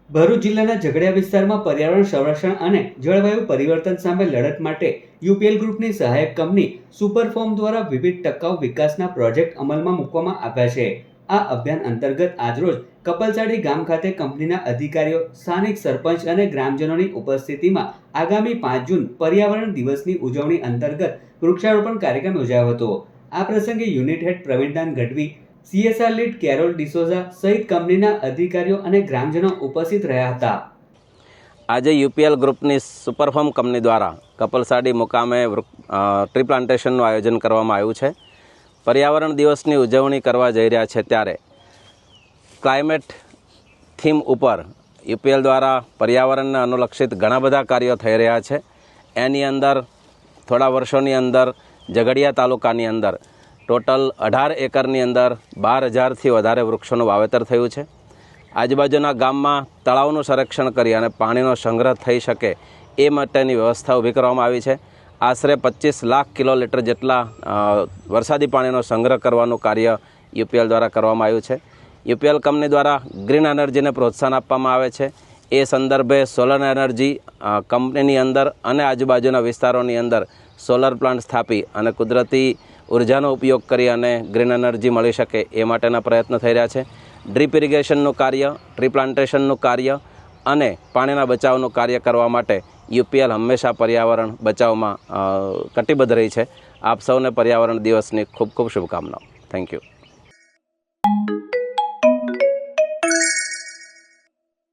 ભરૂચ જિલ્લાના ઝઘડિયા વિસ્તારમાં પર્યાવરણ સંરક્ષણ અને જળવાયુ પરિવર્તન સામે લડત માટે યુપીએલ ગ્રુપની સહાયક કંપની સુપરફોર્મ દ્વારા વિવિધ ટકાઉ વિકાસના પ્રોજેક્ટ અમલમાં મૂકવામાં આવ્યા છે। આ અભિયાન અંતર્ગત આજરોજ કપલસાડી ગામ ખાતે કંપનીના અધિકારીઓ, સ્થાનિક સરપંચ અને ગ્રામજનોની ઉપસ્થિતિમાં આગામી 5 જૂન પર્યાવરણ દિવસની ઉજવણી અંતર્ગત વૃક્ષારોપણ કાર્યક્રમ યોજાયો હતો। આ પ્રસંગે unit head Pravindan Gadhvi, CSR lead Carol D'Souza સહિત કંપનીના અધિકારીઓ અને ગ્રામજનો ઉપસ્થિત રહ્યા હતા। આજે યુપીએલ ગ્રુપની સુપરફોર્મ કંપની દ્વારા કપલસાડી મુકામે ટ્રી પ્લાન્ટેશનનું આયોજન કરવામાં આવ્યું છે। પર્યાવરણ દિવસની ઉજવણી કરવા જઈ રહ્યા છે ત્યારે ક્લાઇમેટ થીમ ઉપર યુપીએલ દ્વારા પર્યાવરણને અનુલક્ષિત ઘણા બધા કાર્યો થઈ રહ્યા છે। એની અંદર થોડા વર્ષોની અંદર ઝઘડિયા તાલુકાની અંદર ટોટલ 18 એકરની અંદર 12,000થી વધારે વૃક્ષોનું વાવેતર થયું છે। આજુબાજુના ગામમાં તળાવનું સંરક્ષણ કરી અને પાણીનો સંગ્રહ થઈ શકે એ માટેની વ્યવસ્થા ઊભી કરવામાં આવી છે। આશરે 25 લાખ કિલોલીટર જેટલા વરસાદી પાણીનો સંગ્રહ કરવાનું કાર્ય યુપીએલ દ્વારા કરવામાં આવ્યું છે। યુપીએલ કંપની દ્વારા ગ્રીન એનર્જીને પ્રોત્સાહન આપવામાં આવે છે। એ સંદર્ભે સોલર એનર્જી કંપનીની અંદર અને આજુબાજુના વિસ્તારોની અંદર સોલર પ્લાન્ટ સ્થાપી અને કુદરતી ઉર્જાનો ઉપયોગ કરી અને ગ્રીન એનર્જી મળી શકે એ માટેના પ્રયત્નો થઈ રહ્યા છે। ડ્રીપ ઇરિગેશનનું કાર્ય, ટ્રી પ્લાન્ટેશનનું કાર્ય અને પાણીના બચાવનું કાર્ય કરવા માટે યુપીએલ હંમેશા પર્યાવરણ બચાવમાં કટિબદ્ધ રહી છે। આપ સૌને પર્યાવરણ દિવસની ખૂબ ખૂબ શુભકામનાઓ। Thank you.